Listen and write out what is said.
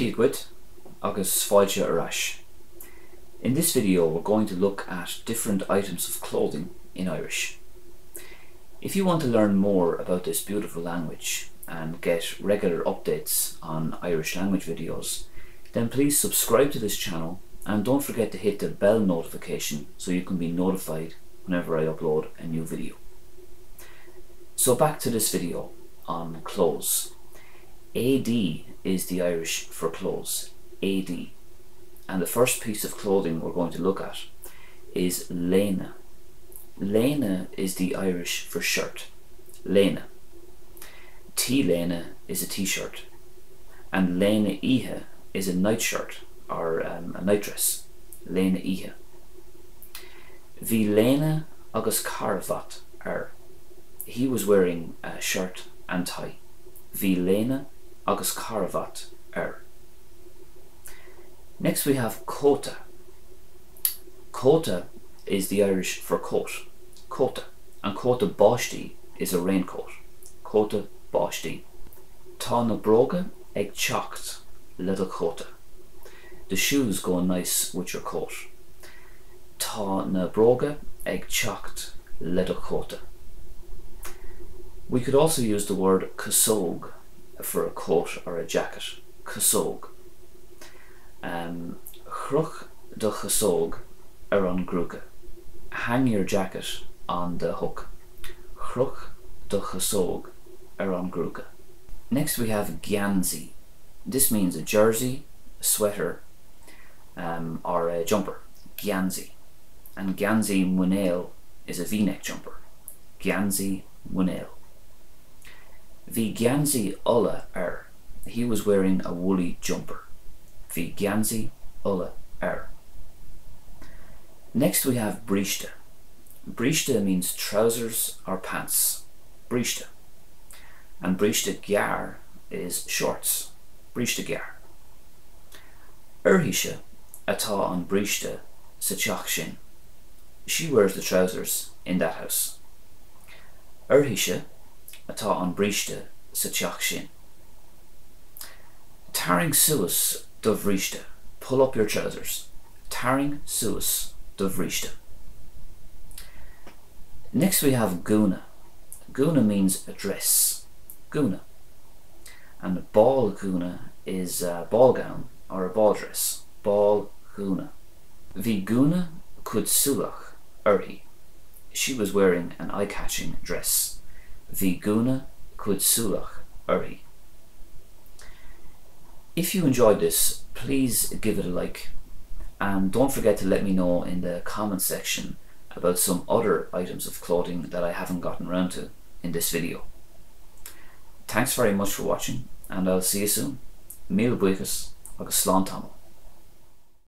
Tígwit agus fáilte arash. In this video we're going to look at different items of clothing in Irish. If you want to learn more about this beautiful language and get regular updates on Irish language videos, then please subscribe to this channel and don't forget to hit the bell notification so you can be notified whenever I upload a new video. So back to this video on clothes. AD is the Irish for clothes, AD. And the first piece of clothing we're going to look at is léna. Léna is the Irish for shirt, léna. T-léna is a t-shirt, and léna ihe is a nightshirt or a nightdress, léna ihe. Bhí léna agus caravat he was wearing a shirt and tie. Bhí léna agus caravat Next we have cóta. Cóta is the Irish for coat, cóta, and cóta báistí is a raincoat, cóta báistí. Tá na bróga ag teacht le do cóta. The shoes go nice with your coat. Tá na bróga ag teacht le do cóta. We could also use the word cosóg for a coat or a jacket, cosóg. Chruch do cosóg an grúca. Hang your jacket on the hook. Chruch do cosóg an grúca. Next we have gianzi. This means a jersey, a sweater, or a jumper, gianzi. And gianzi munail is a v-neck jumper, gianzi munail. Bhí gianzi ulla he was wearing a woolly jumper. Bhí gianzi ulla Next we have bríste. Bríste means trousers or pants, bríste. And bríste gear is shorts, bríste gear. Uirthise atá an bríste sa teach sin. She wears the trousers in that house. Uirthise atá an bríste sa teach sin. Tarring suas do bhríste. Pull up your trousers. Tarring suas do bhríste. Next we have gúna. Gúna means a dress, gúna. And ball gúna is a ball gown or a ball dress, ball gúna. Bhí gúna cuid súlach uirthi. She was wearing an eye-catching dress. Bhí gúna cuid súlach uirthi. If you enjoyed this, please give it a like, and don't forget to let me know in the comment section about some other items of clothing that I haven't gotten around to in this video. Thanks very much for watching, and I'll see you soon. Míle buíochas agus slán tamall.